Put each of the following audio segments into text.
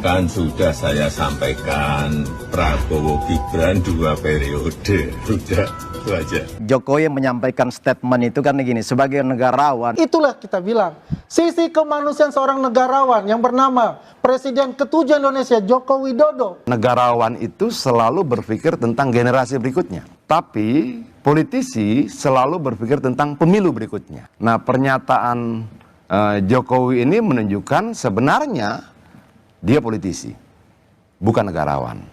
Kan sudah saya sampaikan, Prabowo Gibran 2 periode. Sudah, itu aja. Jokowi menyampaikan statement itu kan gini, sebagai negarawan. Itulah kita bilang, sisi kemanusiaan seorang negarawan yang bernama Presiden ke-7 Indonesia, Joko Widodo. Negarawan itu selalu berpikir tentang generasi berikutnya. Tapi politisi selalu berpikir tentang pemilu berikutnya. Nah, pernyataan Jokowi ini menunjukkan sebenarnya dia politisi, bukan negarawan.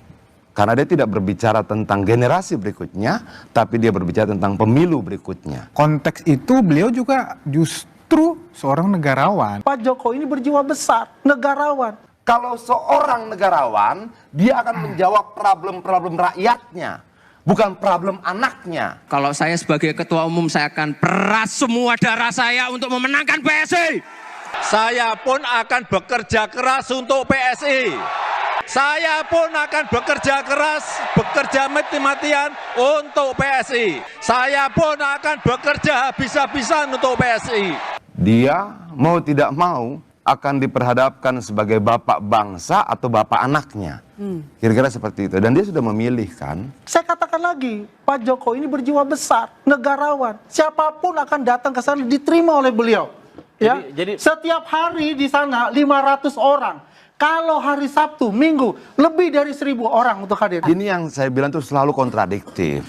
Karena dia tidak berbicara tentang generasi berikutnya, tapi dia berbicara tentang pemilu berikutnya. Konteks itu beliau juga justru seorang negarawan. Pak Jokowi ini berjiwa besar, negarawan. Kalau seorang negarawan, dia akan menjawab problem-problem rakyatnya, bukan problem anaknya. Kalau saya sebagai ketua umum, saya akan peras semua darah saya untuk memenangkan PSI. Saya pun akan bekerja keras untuk PSI. Saya pun akan bekerja keras, bekerja mati-matian untuk PSI. Saya pun akan bekerja habis-habisan untuk PSI. Dia mau tidak mau akan diperhadapkan sebagai bapak bangsa atau bapak anaknya. Kira-kira seperti itu. Dan dia sudah memilih kan. Saya katakan lagi, Pak Jokowi ini berjiwa besar, negarawan. Siapapun akan datang ke sana diterima oleh beliau. Ya, jadi setiap hari di sana 500 orang. Kalau hari Sabtu, Minggu, lebih dari 1.000 orang untuk hadir. Ini yang saya bilang tuh selalu kontradiktif.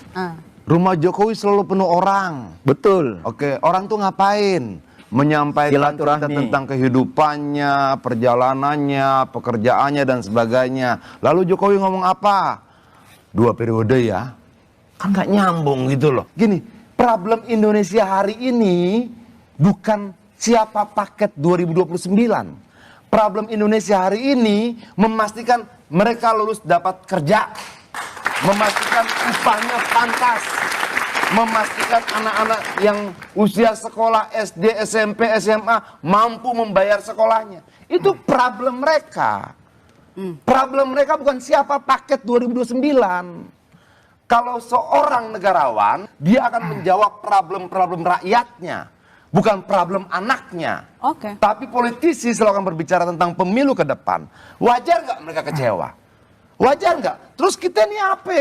Rumah Jokowi selalu penuh orang. Betul. Oke, orang tuh ngapain? Menyampaikan cerita tentang kehidupannya, perjalanannya, pekerjaannya, dan sebagainya. Lalu Jokowi ngomong apa? 2 periode ya. Kan nggak nyambung gitu loh. Gini, problem Indonesia hari ini bukan siapa paket 2029. Problem Indonesia hari ini memastikan mereka lulus dapat kerja, memastikan upahnya pantas, memastikan anak-anak yang usia sekolah SD, SMP, SMA mampu membayar sekolahnya. Itu problem mereka. Problem mereka bukan siapa paket 2029. Kalau seorang negarawan, dia akan menjawab problem-problem rakyatnya, bukan problem anaknya. Tapi politisi selalu akan berbicara tentang pemilu ke depan. Wajar nggak mereka kecewa? Wajar nggak? Terus kita ini apa?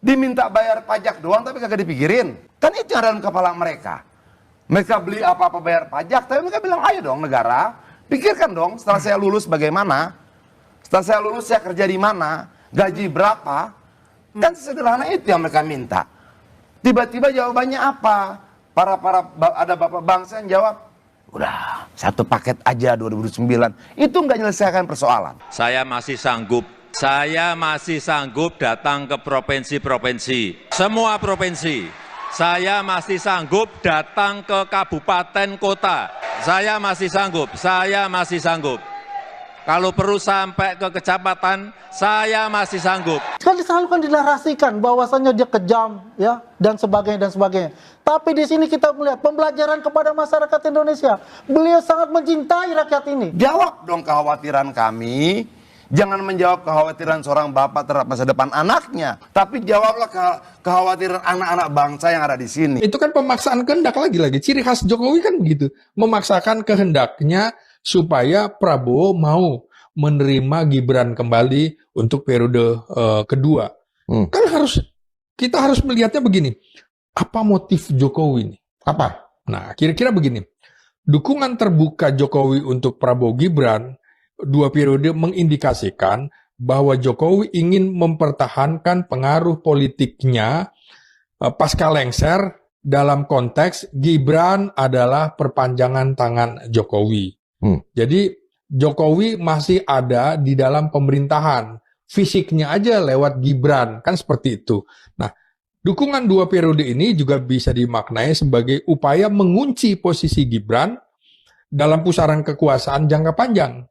Diminta bayar pajak doang tapi kagak dipikirin. Kan itu yang ada dalam kepala mereka. Mereka beli apa-apa bayar pajak, tapi mereka bilang, ayo dong negara, pikirkan dong setelah saya lulus bagaimana? Setelah saya lulus saya kerja di mana? Gaji berapa? Kan sederhana itu yang mereka minta. Tiba-tiba jawabannya apa? Ada bapak bangsa yang jawab, udah 1 paket aja 2009. Itu nggak menyelesaikan persoalan. Saya masih sanggup datang ke provinsi-provinsi. Semua provinsi. Saya masih sanggup datang ke kabupaten kota. Saya masih sanggup. Kalau perlu sampai ke kecamatan, saya masih sanggup. Sekali selalu kan dinarasikan bahwasannya dia kejam, ya, dan sebagainya. Tapi di sini kita melihat pembelajaran kepada masyarakat Indonesia. Beliau sangat mencintai rakyat ini. Jawab dong kekhawatiran kami. Jangan menjawab kekhawatiran seorang bapak terhadap masa depan anaknya. Tapi jawablah kekhawatiran anak-anak bangsa yang ada di sini. Itu kan pemaksaan kehendak lagi-lagi. Ciri khas Jokowi kan begitu. Memaksakan kehendaknya supaya Prabowo mau menerima Gibran kembali untuk periode kedua. Kan kita harus melihatnya begini. Apa motif Jokowi ini? Apa? Nah, kira-kira begini. Dukungan terbuka Jokowi untuk Prabowo Gibran 2 periode mengindikasikan bahwa Jokowi ingin mempertahankan pengaruh politiknya pasca lengser dalam konteks Gibran adalah perpanjangan tangan Jokowi. Jadi Jokowi masih ada di dalam pemerintahan, fisiknya aja lewat Gibran, kan seperti itu. Nah, dukungan 2 periode ini juga bisa dimaknai sebagai upaya mengunci posisi Gibran dalam pusaran kekuasaan jangka panjang,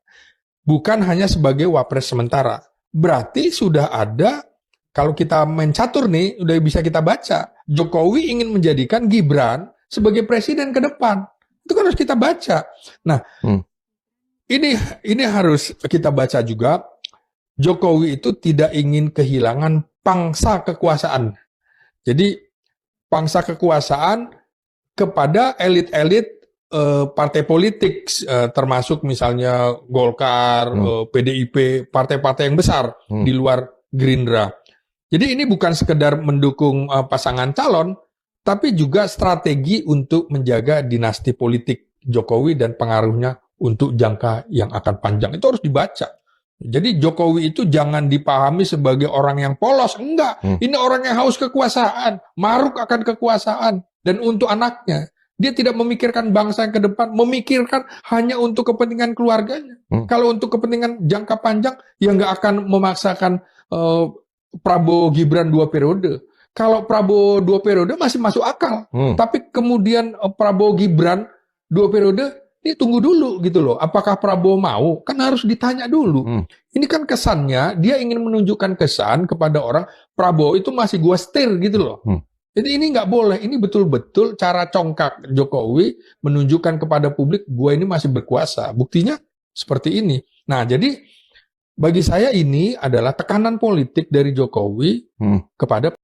bukan hanya sebagai wapres sementara. Berarti sudah ada, kalau kita main catur nih, udah bisa kita baca, Jokowi ingin menjadikan Gibran sebagai presiden ke depan. Itu kan harus kita baca. Nah, ini harus kita baca juga. Jokowi itu tidak ingin kehilangan pangsa kekuasaan. Jadi pangsa kekuasaan kepada elit-elit partai politik termasuk misalnya Golkar, PDIP, partai-partai yang besar di luar Gerindra. Jadi ini bukan sekedar mendukung pasangan calon, tapi juga strategi untuk menjaga dinasti politik Jokowi dan pengaruhnya untuk jangka yang akan panjang. Itu harus dibaca. Jadi Jokowi itu jangan dipahami sebagai orang yang polos. Enggak, ini orang yang haus kekuasaan, maruk akan kekuasaan. Dan untuk anaknya, dia tidak memikirkan bangsa yang ke depan, memikirkan hanya untuk kepentingan keluarganya. Kalau untuk kepentingan jangka panjang, ya nggak akan memaksakan Prabowo Gibran 2 periode. Kalau Prabowo 2 periode masih masuk akal. Tapi kemudian Prabowo Gibran 2 periode, ini tunggu dulu gitu loh. Apakah Prabowo mau? Kan harus ditanya dulu. Ini kan kesannya, dia ingin menunjukkan kesan kepada orang, Prabowo itu masih gua setir gitu loh. Jadi ini nggak boleh. Ini betul-betul cara congkak Jokowi menunjukkan kepada publik, gua ini masih berkuasa. Buktinya seperti ini. Nah, jadi bagi saya ini adalah tekanan politik dari Jokowi kepada.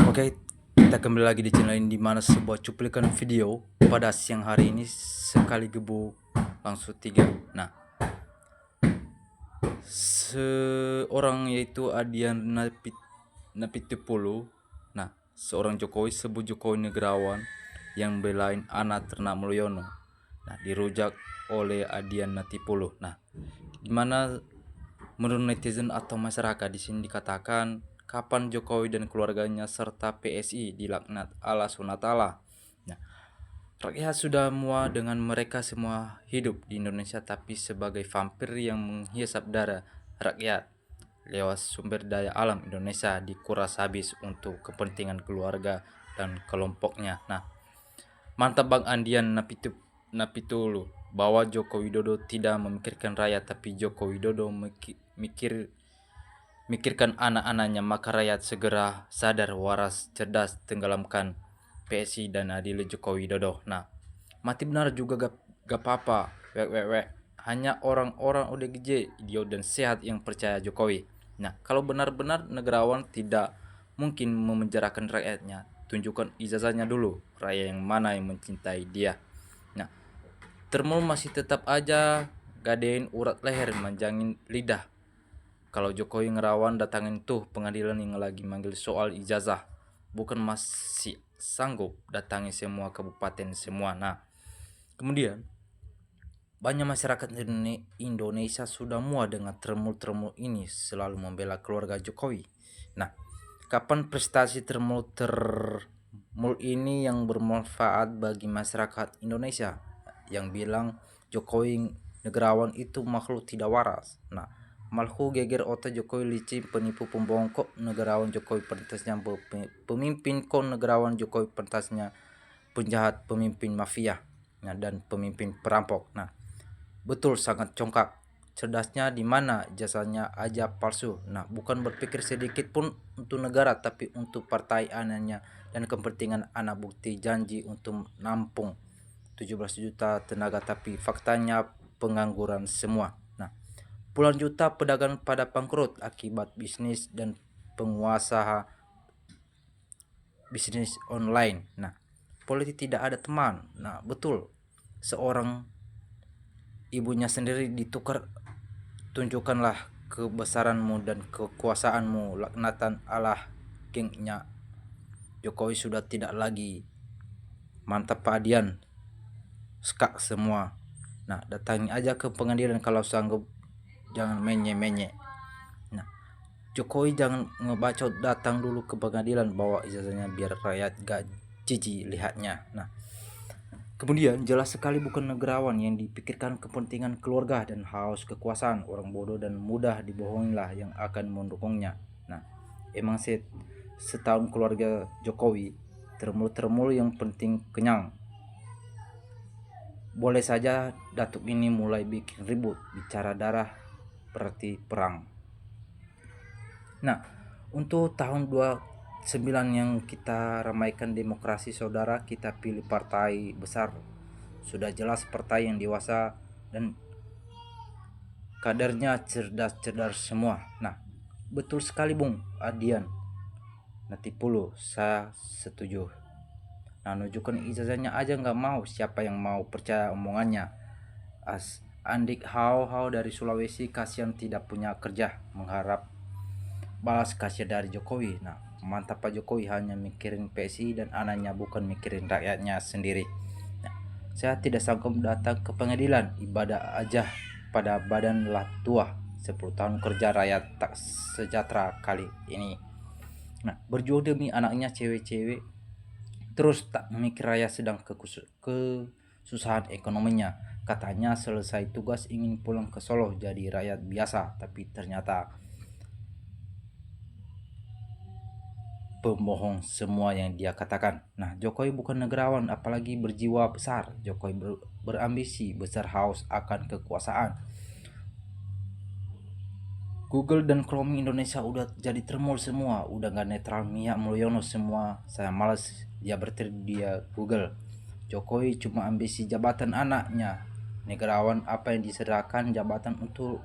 Oke, kita kembali lagi di channel ini, di mana sebuah cuplikan video pada siang hari ini sekali gebuk langsung 3. Nah, seorang yaitu Adian Napitupulu. Nah, seorang Jokowi sebut Jokowi negarawan yang belain anak ternak Mulyono. Nah, dirujak oleh Adian Natipulu. Nah, dimana menurut netizen atau masyarakat di sini dikatakan, kapan Jokowi dan keluarganya serta PSI dilaknat Allah SWT. Nah, rakyat sudah muak dengan mereka semua hidup di Indonesia tapi sebagai vampir yang menghisap darah rakyat lewat sumber daya alam Indonesia dikuras habis untuk kepentingan keluarga dan kelompoknya. Nah, mantap Bang Andian Napitulu bahwa Joko Widodo tidak memikirkan rakyat, tapi Joko Widodo mikirkan anak-anaknya. Maka rakyat segera sadar, waras, cerdas, tenggelamkan PSI dan adil Joko Widodo. Nah, mati benar juga gak apa-apa. Hanya orang-orang ODGJ, idiot dan sehat yang percaya Jokowi. Nah, kalau benar-benar negarawan tidak mungkin memenjarakan rakyatnya. Tunjukkan ijazahnya dulu, rakyat yang mana yang mencintai dia. Nah, Termul masih tetap aja gadein urat leher, manjangin lidah. Kalau Jokowi ngerawan datangin tuh pengadilan yang lagi manggil soal ijazah. Bukan masih sanggup datangi semua kabupaten semua. Nah, kemudian banyak masyarakat Indonesia sudah muak dengan Termul ini selalu membela keluarga Jokowi. Nah, kapan prestasi Termul ini yang bermanfaat bagi masyarakat Indonesia yang bilang Jokowi negarawan itu makhluk tidak waras? Nah, malhu geger otak Jokowi licin, penipu, pembohong. Kok negarawan Jokowi pantasnya pemimpin, kok negarawan Jokowi pantasnya penjahat, pemimpin mafia, nah, dan pemimpin perampok. Nah, betul sangat congkak. Cerdasnya di mana, jasanya aja palsu. Nah, bukan berpikir sedikit pun untuk negara, tapi untuk partai anaknya dan kepentingan anak. Bukti janji untuk nampung 17 juta tenaga, tapi faktanya pengangguran semua. Nah, puluhan juta pedagang pada bangkrut akibat bisnis dan pengusaha bisnis online. Nah, politik tidak ada teman. Nah, betul. Seorang ibunya sendiri ditukar. Tunjukkanlah kebesaranmu dan kekuasaanmu, laknatan Allah gengnya. Jokowi sudah tidak lagi. Mantap Pak Adian, skak semua. Nah, datangi aja ke pengadilan kalau sanggup, jangan menye-menye. Nah, Jokowi jangan ngebacot, datang dulu ke pengadilan, bawa ijazahnya biar rakyat gak jijik lihatnya. Nah, kemudian jelas sekali bukan negarawan yang dipikirkan kepentingan keluarga dan haus kekuasaan. Orang bodoh dan mudah dibohongilah yang akan mendukungnya. Nah, emang setahun keluarga Jokowi termul yang penting kenyang. Boleh saja datuk ini mulai bikin ribut, bicara darah berarti perang. Nah, untuk tahun 29 yang kita ramaikan demokrasi saudara, kita pilih partai besar. Sudah jelas partai yang dewasa dan kadernya cerdas-cerdas semua. Nah, betul sekali Bung Adian Natipulu, saya setuju. Nah, nunjukkan ijazahnya aja nggak mau, siapa yang mau percaya omongannya? Andik Hau dari Sulawesi kasihan tidak punya kerja, mengharap balas kasih dari Jokowi. Nah, mantap Pak Jokowi hanya mikirin PSI dan anaknya, bukan mikirin rakyatnya sendiri. Nah, saya tidak sanggup datang ke pengadilan, ibadah aja pada badan lah tua. 10 tahun kerja rakyat tak sejahtera kali ini. Nah, berjuang demi anaknya cewek-cewek, terus tak memikir rakyat sedang kesusahan ekonominya. Katanya selesai tugas ingin pulang ke Solo jadi rakyat biasa, tapi ternyata pembohong semua yang dia katakan. Nah, Jokowi bukan negarawan, apalagi berjiwa besar. Jokowi berambisi besar, haus akan kekuasaan. Google dan Chrome Indonesia udah jadi termol semua, udah gak netral Mia Mulyono semua. Saya malas dia dia Google. Jokowi cuma ambisi jabatan anaknya. Negarawan apa yang diserahkan jabatan untuk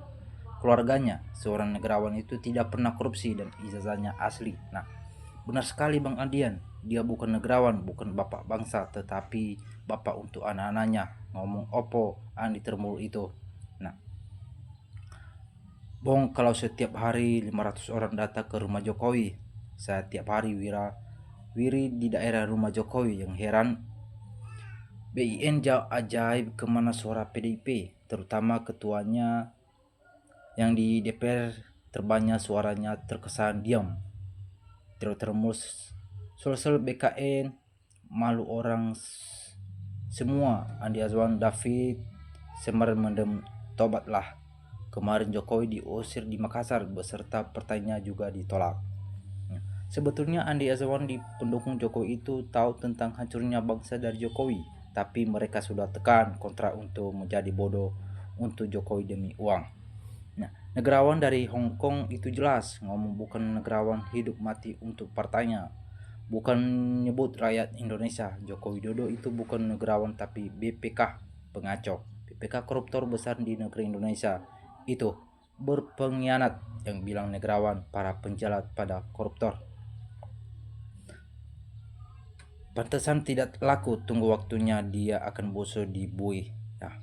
keluarganya. Seorang negarawan itu tidak pernah korupsi dan ijazahnya asli. Nah, benar sekali Bang Adian, dia bukan negarawan, bukan bapak bangsa, tetapi bapak untuk anak-anaknya. Ngomong opo Andi Termul itu. Nah, Bong, kalau setiap hari 500 orang datang ke rumah Jokowi, saya tiap hari wiri di daerah rumah Jokowi. Yang heran, BIN jauh ajaib kemana suara PDIP, terutama ketuanya yang di DPR terbanyak suaranya terkesan diam. Terus Sulsel BKN malu orang semua. Andi Azwan David Semar mendem tobatlah. Kemarin Jokowi diusir di Makassar beserta partainya juga ditolak. Sebetulnya Andi Azwan di pendukung Jokowi itu tahu tentang hancurnya bangsa dari Jokowi, tapi mereka sudah tekan kontrak untuk menjadi bodoh untuk Jokowi demi uang. Nah, negarawan dari Hong Kong itu jelas ngomong bukan negarawan hidup mati untuk partainya, bukan nyebut rakyat Indonesia. Joko Widodo itu bukan negarawan tapi BPK pengacau, BPK koruptor besar di negeri Indonesia. Itu berpengkhianat, yang bilang negarawan para penjahat pada koruptor. Pantesan tidak laku, tunggu waktunya dia akan bosok di bui. Nah,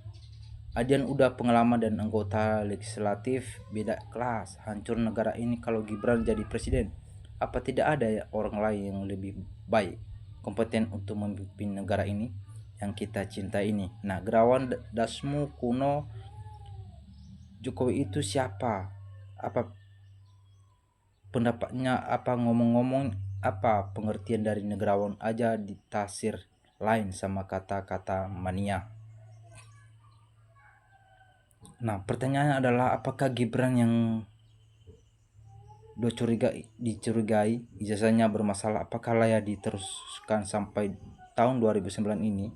Adian udah pengalaman dan anggota legislatif beda kelas. Hancur negara ini kalau Gibran jadi presiden. Apa tidak ada orang lain yang lebih baik, kompeten untuk memimpin negara ini yang kita cinta ini? Nah, gerawan dasmu kuno Jokowi itu siapa? Apa pendapatnya? Apa ngomong-ngomong? Apa pengertian dari negarawan aja ditasir lain sama kata-kata mania. Nah, pertanyaannya adalah apakah Gibran yang dicurigai ijazahnya bermasalah, apakah layak diteruskan sampai tahun 2009 ini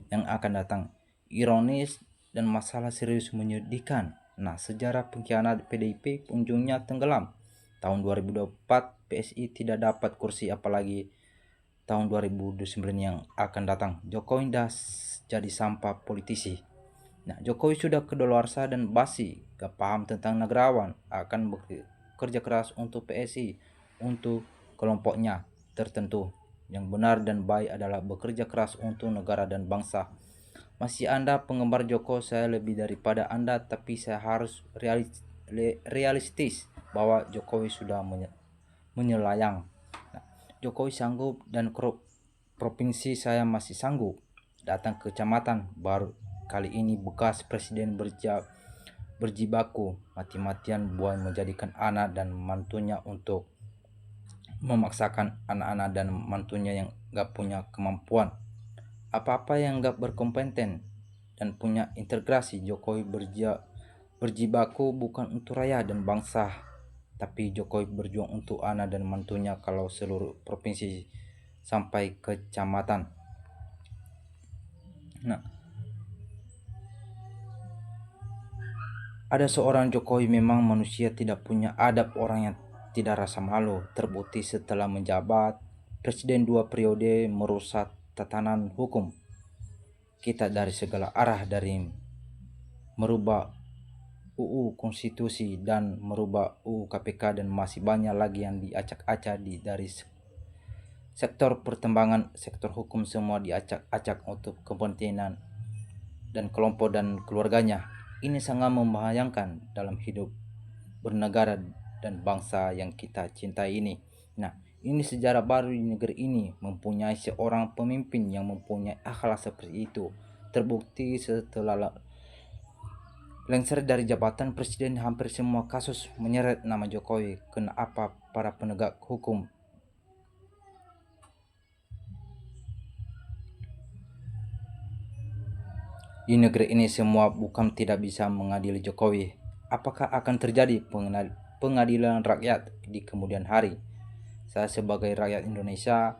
yang akan datang? Ironis dan masalah serius menyedihkan. Nah, sejarah pengkhianat PDIP ujungnya tenggelam. Tahun 2024 PSI tidak dapat kursi, apalagi tahun 2029 yang akan datang. Jokowi dah jadi sampah politisi. Nah, Jokowi sudah kedaluarsa dan basi, gak paham tentang negarawan, akan bekerja keras untuk PSI, untuk kelompoknya tertentu. Yang benar dan baik adalah bekerja keras untuk negara dan bangsa. Masih Anda penggemar Joko, saya lebih daripada Anda, tapi saya harus realistis bahwa Jokowi sudah menyelayang. Nah, Jokowi sanggup dan provinsi saya masih sanggup. Datang ke kecamatan baru kali ini bekas presiden berjibaku mati-matian buat menjadikan anak dan mantunya, untuk memaksakan anak-anak dan mantunya yang gak punya kemampuan apa-apa, yang gak berkompeten dan punya integrasi. Jokowi berjibaku bukan untuk rakyat dan bangsa, tapi Jokowi berjuang untuk anak dan mantunya kalau seluruh provinsi sampai ke kecamatan. Nah, ada seorang Jokowi memang manusia tidak punya adab, orang yang tidak rasa malu. Terbukti setelah menjabat presiden 2 periode merusak tatanan hukum kita dari segala arah, dari merubah UU Konstitusi dan merubah UU KPK, dan masih banyak lagi yang diacak-acak dari sektor pertambangan, sektor hukum semua diacak-acak untuk kepentingan dan kelompok dan keluarganya. Ini sangat membahayakan dalam hidup bernegara dan bangsa yang kita cintai ini. Nah, ini sejarah baru di negeri ini, mempunyai seorang pemimpin yang mempunyai akhlak seperti itu. Terbukti setelah lengser dari jabatan presiden, hampir semua kasus menyeret nama Jokowi. Kenapa para penegak hukum di negeri ini semua bukan tidak bisa mengadili Jokowi? Apakah akan terjadi pengadilan rakyat di kemudian hari? Saya sebagai rakyat Indonesia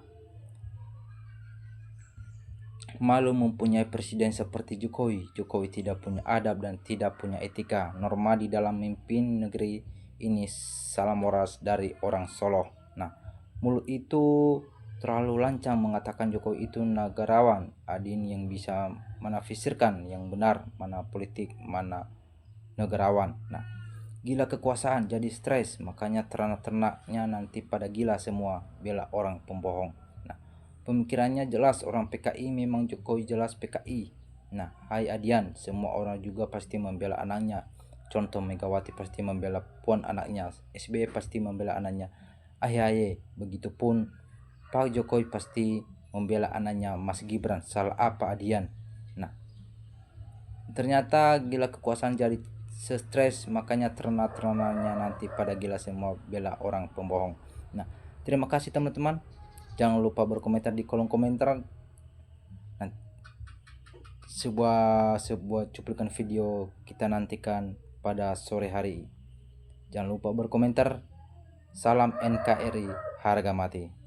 malu mempunyai presiden seperti Jokowi. Jokowi tidak punya adab dan tidak punya etika, norma di dalam memimpin negeri ini. Salam waras dari orang Solo. Nah, mulut itu terlalu lancang mengatakan Jokowi itu negarawan. Adin yang bisa menafsirkan yang benar, mana politik, mana negarawan. Nah, gila kekuasaan jadi stres, makanya ternak-ternaknya nanti pada gila semua, bela orang pembohong. Nah, pemikirannya jelas orang PKI, memang Jokowi jelas PKI. Nah, hai Adian, semua orang juga pasti membela anaknya. Contoh Megawati pasti membela Puan anaknya, SBY pasti membela anaknya, Ahy, begitupun Pak Jokowi pasti membela anaknya Mas Gibran. Salah apa Adian? Nah, ternyata gila kekuasaan jadi stres, makanya ternak-ternaknya nanti pada gila semua, bela orang pembohong. Nah, terima kasih teman-teman. Jangan lupa berkomentar di kolom komentar. Nah, sebuah cuplikan video kita nantikan pada sore hari. Jangan lupa berkomentar. Salam NKRI, harga mati.